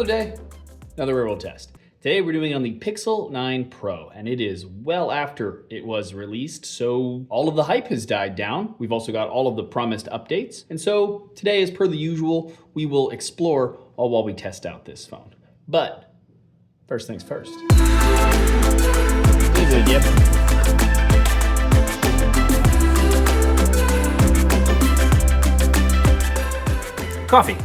Another day, another real world test. Today we're doing on the Pixel 9 Pro, and it is well after it was released, so all of the hype has died down. We've also got all of the promised updates, and so today, as per the usual, we will explore all while we test out this phone. But first things first. Here's a gift. Coffee,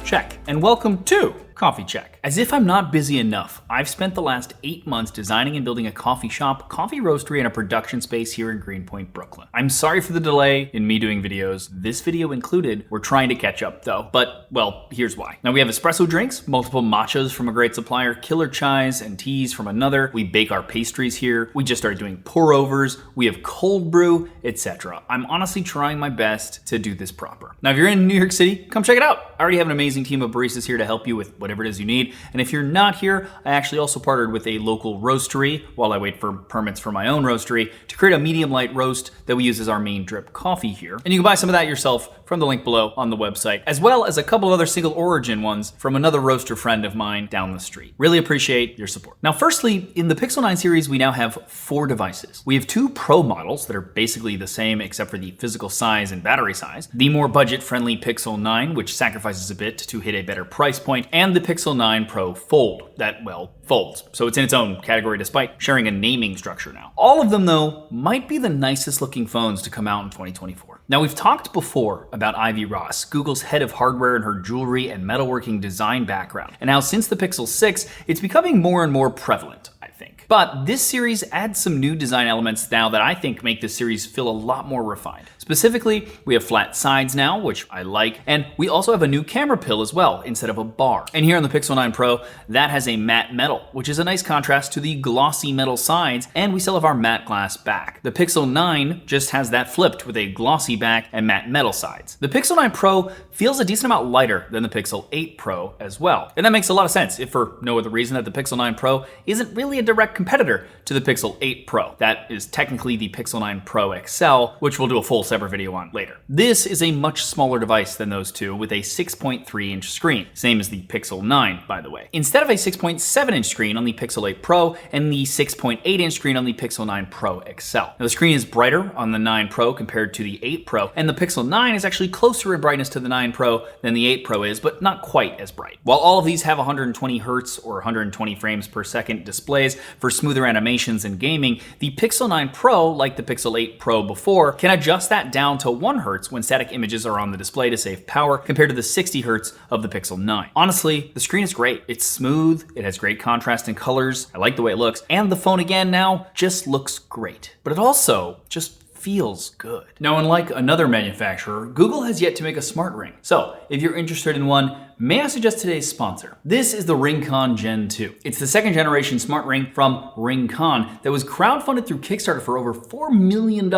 check. And welcome to Coffee Check. As if I'm not busy enough, I've spent the last 8 months designing and building a coffee shop, coffee roastery, and a production space here in Greenpoint, Brooklyn. I'm sorry for the delay in me doing videos. This video included. We're trying to catch up though, but well, here's why. Now we have espresso drinks, multiple matchas from a great supplier, killer chais and teas from another. We bake our pastries here. We just started doing pour overs. We have cold brew, etc. I'm honestly trying my best to do this proper. Now if you're in New York City, come check it out. I already have an amazing team of baristas here to help you with whatever it is you need. And if you're not here, I actually also partnered with a local roastery while I wait for permits for my own roastery to create a medium light roast that we use as our main drip coffee here. And you can buy some of that yourself from the link below on the website, as well as a couple of other single origin ones from another roaster friend of mine down the street. Really appreciate your support. Now, firstly, in the Pixel 9 series, we now have 4 devices. We have 2 Pro models that are basically the same except for the physical size and battery size, the more budget-friendly Pixel 9, which sacrifices a bit to hit a better price point, and the Pixel 9 Pro Fold that, well, folds. So it's in its own category despite sharing a naming structure now. All of them, though, might be the nicest looking phones to come out in 2024. Now, we've talked before about Ivy Ross, Google's head of hardware and her jewelry and metalworking design background, and how since the Pixel 6, it's becoming more and more prevalent, I think. But this series adds some new design elements now that I think make this series feel a lot more refined. Specifically, we have flat sides now, which I like, and we also have a new camera pill as well, instead of a bar. And here on the Pixel 9 Pro, that has a matte metal, which is a nice contrast to the glossy metal sides, and we still have our matte glass back. The Pixel 9 just has that flipped with a glossy back and matte metal sides. The Pixel 9 Pro feels a decent amount lighter than the Pixel 8 Pro as well. And that makes a lot of sense, if for no other reason that the Pixel 9 Pro isn't really a direct competitor to the Pixel 8 Pro. That is technically the Pixel 9 Pro XL, which we'll do a full separate video on later. This is a much smaller device than those two with a 6.3 inch screen, same as the Pixel 9, by the way. Instead of a 6.7 inch screen on the Pixel 8 Pro and the 6.8 inch screen on the Pixel 9 Pro XL. Now the screen is brighter on the 9 Pro compared to the 8 Pro, and the Pixel 9 is actually closer in brightness to the 9 Pro than the 8 Pro is, but not quite as bright. While all of these have 120 Hz or 120 frames per second displays for smoother animations and gaming, the Pixel 9 Pro, like the Pixel 8 Pro before, can adjust that down to 1 Hz when static images are on the display to save power compared to the 60 Hz of the Pixel 9. Honestly, the screen is great. It's smooth, it has great contrast and colors, I like the way it looks, and the phone again now just looks great. But it also just feels good. Now, unlike another manufacturer, Google has yet to make a smart ring. So if you're interested in one, may I suggest today's sponsor? This is the Ringcon Gen 2. It's the 2nd generation smart ring from Ringcon that was crowdfunded through Kickstarter for over $4 million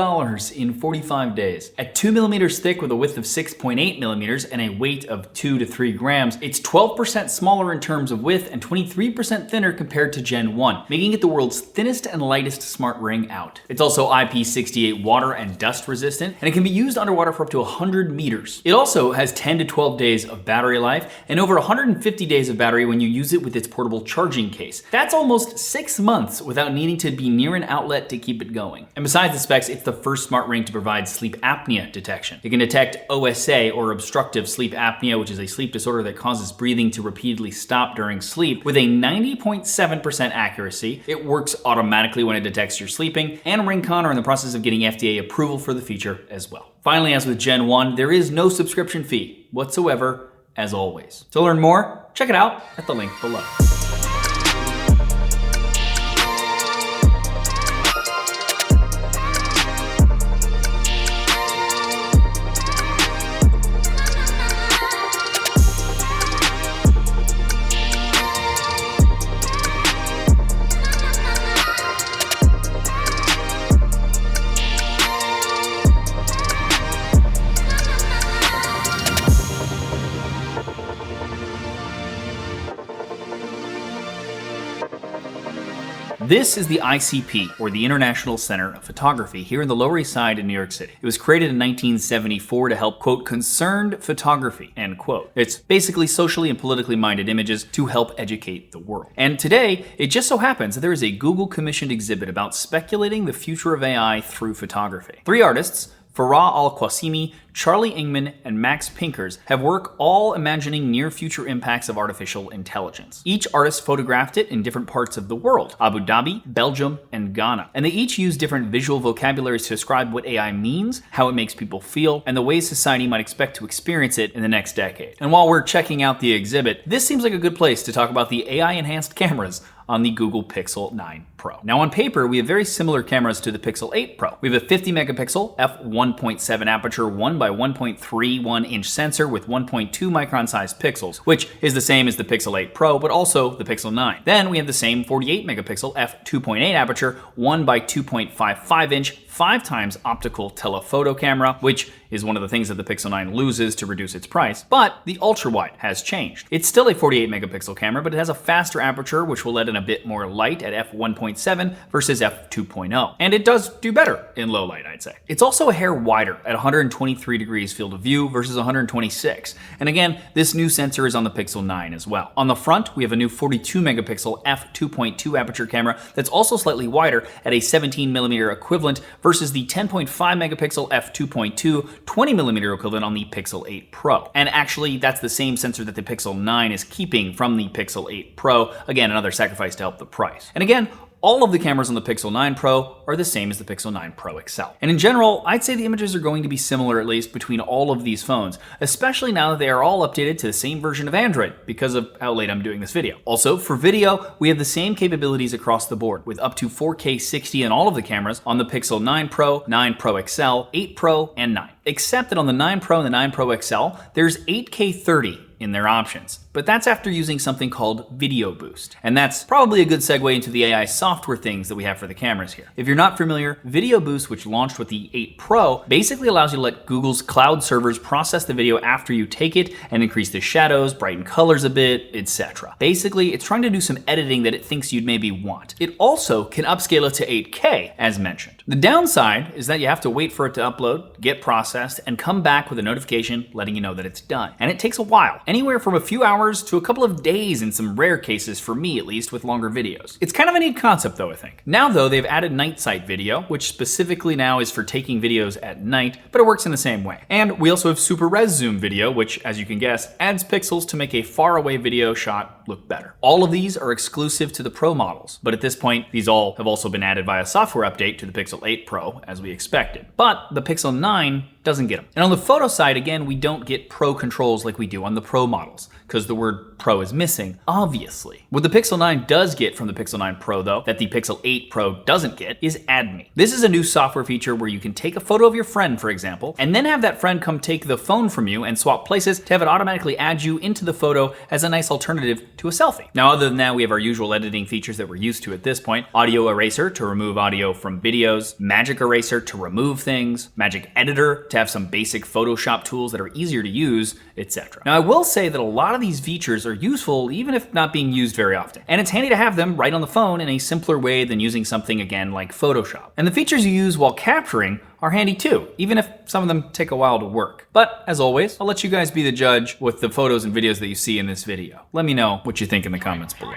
in 45 days. At 2mm thick with a width of 6.8mm and a weight of 2 to 3 grams, it's 12% smaller in terms of width and 23% thinner compared to Gen 1, making it the world's thinnest and lightest smart ring out. It's also IP68 water and dust resistant, and it can be used underwater for up to 100 meters. It also has 10 to 12 days of battery life and over 150 days of battery when you use it with its portable charging case. That's almost 6 months without needing to be near an outlet to keep it going. And besides the specs, it's the first smart ring to provide sleep apnea detection. It can detect OSA, or obstructive sleep apnea, which is a sleep disorder that causes breathing to repeatedly stop during sleep, with a 90.7% accuracy. It works automatically when it detects you're sleeping, and Ringcon are in the process of getting FDA approval for the feature as well. Finally, as with Gen 1, there is no subscription fee whatsoever, as always. To learn more, check it out at the link below. This is the ICP, or the International Center of Photography, here in the Lower East Side in New York City. It was created in 1974 to help, quote, concerned photography, end quote. It's basically socially and politically minded images to help educate the world. And today, it just so happens that there is a Google-commissioned exhibit about speculating the future of AI through photography. 3 artists, Farah Al-Qasimi, Charlie Ingman, and Max Pinkers, have work all imagining near-future impacts of artificial intelligence. Each artist photographed it in different parts of the world: Abu Dhabi, Belgium, and Ghana. And they each use different visual vocabularies to describe what AI means, how it makes people feel, and the ways society might expect to experience it in the next decade. And while we're checking out the exhibit, this seems like a good place to talk about the AI-enhanced cameras on the Google Pixel 9 Pro. Now on paper, we have very similar cameras to the Pixel 8 Pro. We have a 50 megapixel f1.7 aperture 1 by 1.31 inch sensor with 1.2 micron sized pixels, which is the same as the Pixel 8 Pro, but also the Pixel 9. Then we have the same 48 megapixel f2.8 aperture 1 by 2.55 inch 5 times optical telephoto camera, which is one of the things that the Pixel 9 loses to reduce its price. But the ultra-wide has changed. It's still a 48 megapixel camera, but it has a faster aperture, which will let in a bit more light at f1.7 versus f2.0. And it does do better in low light, I'd say. It's also a hair wider at 123 degrees field of view versus 126. And again, this new sensor is on the Pixel 9 as well. On the front, we have a new 42 megapixel f2.2 aperture camera that's also slightly wider at a 17 millimeter equivalent versus the 10.5 megapixel f2.2 20mm equivalent on the Pixel 8 Pro. And actually, that's the same sensor that the Pixel 9 is keeping from the Pixel 8 Pro. Again, another sacrifice to help the price. And again, all of the cameras on the Pixel 9 Pro are the same as the Pixel 9 Pro XL. And in general, I'd say the images are going to be similar, at least between all of these phones, especially now that they are all updated to the same version of Android because of how late I'm doing this video. Also, for video, we have the same capabilities across the board, with up to 4K 60 in all of the cameras on the Pixel 9 Pro, 9 Pro XL, 8 Pro, and 9. Except that on the 9 Pro and the 9 Pro XL, there's 8K 30 in their options. But that's after using something called Video Boost. And that's probably a good segue into the AI software things that we have for the cameras here. If you're not familiar, Video Boost, which launched with the 8 Pro, basically allows you to let Google's cloud servers process the video after you take it and increase the shadows, brighten colors a bit, etc. Basically, it's trying to do some editing that it thinks you'd maybe want. It also can upscale it to 8K, as mentioned. The downside is that you have to wait for it to upload, get processed, and come back with a notification letting you know that it's done. And it takes a while. Anywhere from a few hours to a couple of days in some rare cases, for me at least, with longer videos. It's kind of a neat concept though, I think. Now though, they've added night sight video, which specifically now is for taking videos at night, but it works in the same way. And we also have super res zoom video, which, as you can guess, adds pixels to make a far away video shot look better. All of these are exclusive to the Pro models, but at this point, these all have also been added via software update to the Pixel 8 Pro, as we expected. But the Pixel 9 doesn't get them. And on the photo side, again, we don't get Pro controls like we do on the Pro models, because the word Pro is missing, obviously. What the Pixel 9 does get from the Pixel 9 Pro, though, that the Pixel 8 Pro doesn't get, is Add Me. This is a new software feature where you can take a photo of your friend, for example, and then have that friend come take the phone from you and swap places to have it automatically add you into the photo as a nice alternative to a selfie. Now, other than that, we have our usual editing features that we're used to at this point: Audio Eraser to remove audio from videos, Magic Eraser to remove things, Magic Editor to have some basic Photoshop tools that are easier to use, etc. Now, I will say that a lot of these features are useful even if not being used very often. And it's handy to have them right on the phone in a simpler way than using something, again, like Photoshop. And the features you use while capturing are handy too, even if some of them take a while to work. But as always, I'll let you guys be the judge with the photos and videos that you see in this video. Let me know what you think in the comments below.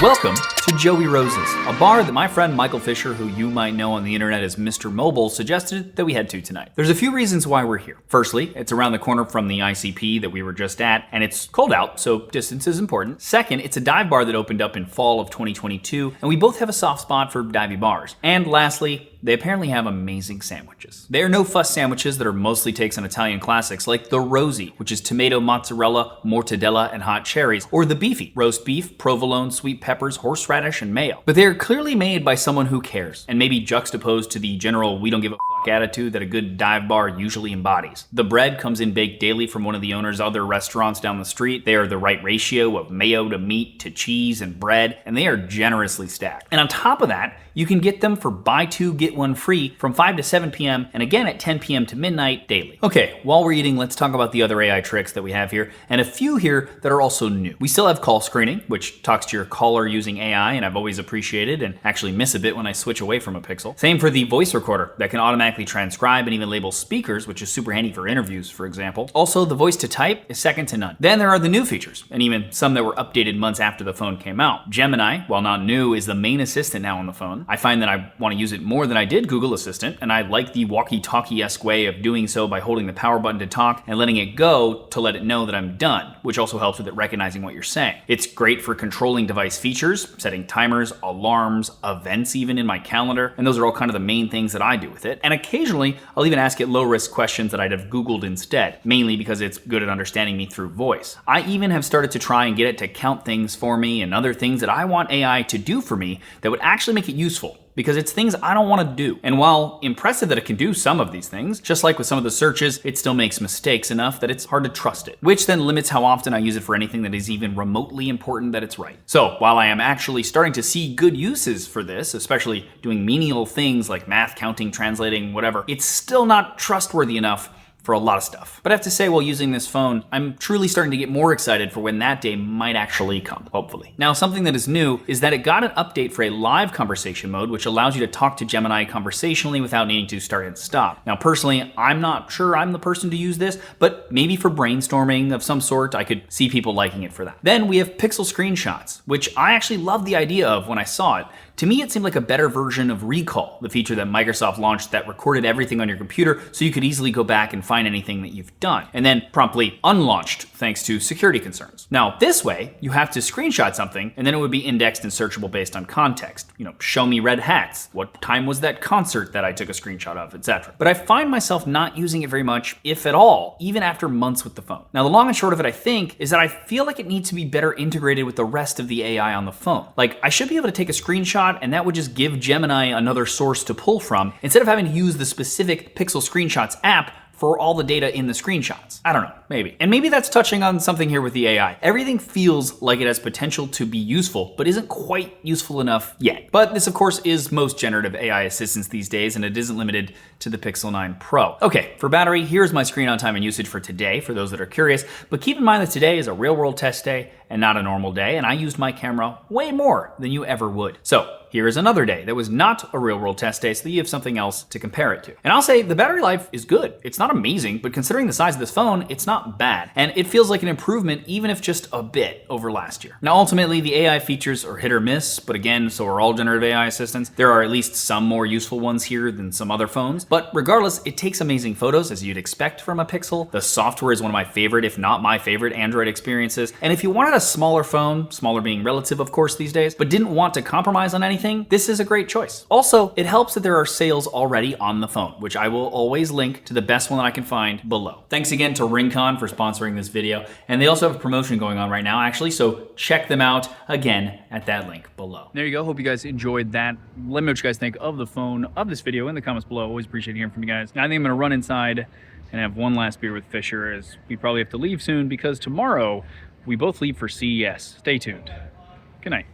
Welcome to Joey Rose's, a bar that my friend Michael Fisher, who you might know on the internet as Mr. Mobile, suggested that we head to tonight. There's a few reasons why we're here. Firstly, it's around the corner from the ICP that we were just at, and it's cold out, so distance is important. Second, it's a dive bar that opened up in fall of 2022, and we both have a soft spot for divey bars. And lastly, they apparently have amazing sandwiches. They are no-fuss sandwiches that are mostly takes on Italian classics, like the Rosie, which is tomato, mozzarella, mortadella, and hot cherries, or the Beefy, roast beef, provolone, sweet peppers, horseradish, and mayo. But they are clearly made by someone who cares, and maybe juxtaposed to the general we don't give a fuck attitude that a good dive bar usually embodies. The bread comes in baked daily from one of the owner's other restaurants down the street. They are the right ratio of mayo to meat to cheese and bread, and they are generously stacked. And on top of that, you can get them for buy two, get one free from 5 to 7 p.m. and again at 10 p.m. to midnight daily. Okay, while we're eating, let's talk about the other AI tricks that we have here, and a few here that are also new. We still have call screening, which talks to your caller using AI, and I've always appreciated and actually miss a bit when I switch away from a Pixel. Same for the voice recorder that can automatically transcribe and even label speakers, which is super handy for interviews, for example. Also, the voice to type is second to none. Then there are the new features, and even some that were updated months after the phone came out. Gemini, while not new, is the main assistant now on the phone. I find that I want to use it more than I did Google Assistant, and I like the walkie-talkie-esque way of doing so by holding the power button to talk and letting it go to let it know that I'm done, which also helps with it recognizing what you're saying. It's great for controlling device features, setting timers, alarms, events even in my calendar, and those are all kind of the main things that I do with it. And occasionally, I'll even ask it low-risk questions that I'd have Googled instead, mainly because it's good at understanding me through voice. I even have started to try and get it to count things for me and other things that I want AI to do for me that would actually make it useful, because it's things I don't want to do. And while impressive that it can do some of these things, just like with some of the searches, it still makes mistakes enough that it's hard to trust it, which then limits how often I use it for anything that is even remotely important that it's right. So while I am actually starting to see good uses for this, especially doing menial things like math, counting, translating, whatever, it's still not trustworthy enough for a lot of stuff. But I have to say, while using this phone, I'm truly starting to get more excited for when that day might actually come, hopefully. Now, something that is new is that it got an update for a live conversation mode, which allows you to talk to Gemini conversationally without needing to start and stop. Now, personally, I'm not sure I'm the person to use this, but maybe for brainstorming of some sort, I could see people liking it for that. Then we have Pixel screenshots, which I actually loved the idea of when I saw it. To me, it seemed like a better version of Recall, the feature that Microsoft launched that recorded everything on your computer so you could easily go back and find anything that you've done, and then promptly unlaunched thanks to security concerns. Now, this way, you have to screenshot something, and then it would be indexed and searchable based on context. You know, show me red hats, what time was that concert that I took a screenshot of, etc. But I find myself not using it very much, if at all, even after months with the phone. Now, the long and short of it, I think, is that I feel like it needs to be better integrated with the rest of the AI on the phone. Like, I should be able to take a screenshot and that would just give Gemini another source to pull from instead of having to use the specific Pixel Screenshots app for all the data in the screenshots. I don't know, maybe. And maybe that's touching on something here with the AI. Everything feels like it has potential to be useful, but isn't quite useful enough yet. But this, of course, is most generative AI assistants these days, and it isn't limited to the Pixel 9 Pro. Okay, for battery, here's my screen on time and usage for today, for those that are curious. But keep in mind that today is a real-world test day and not a normal day, and I used my camera way more than you ever would. So here is another day that was not a real-world test day, so that you have something else to compare it to. And I'll say the battery life is good. It's not amazing, but considering the size of this phone, it's not bad. And it feels like an improvement, even if just a bit, over last year. Now, ultimately, the AI features are hit or miss, but again, so are all generative AI assistants. There are at least some more useful ones here than some other phones. But regardless, it takes amazing photos, as you'd expect from a Pixel. The software is one of my favorite, if not my favorite, Android experiences. And if you wanted a smaller phone, smaller being relative, of course, these days, but didn't want to compromise on anything, this is a great choice. Also, it helps that there are sales already on the phone, which I will always link to the best one that I can find below. Thanks again to Rincon for sponsoring this video, and they also have a promotion going on right now, actually, so check them out again at that link below. There you go. Hope you guys enjoyed that. Let me know what you guys think of the phone, of this video, in the comments below. Always appreciate hearing from you guys. Now, I think I'm gonna run inside and have one last beer with Fisher, as we probably have to leave soon because tomorrow we both leave for CES. Stay tuned. Good night.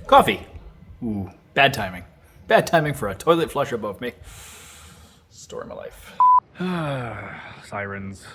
Coffee. Ooh, bad timing. Bad timing for a toilet flush above me. Story of my life. Sirens.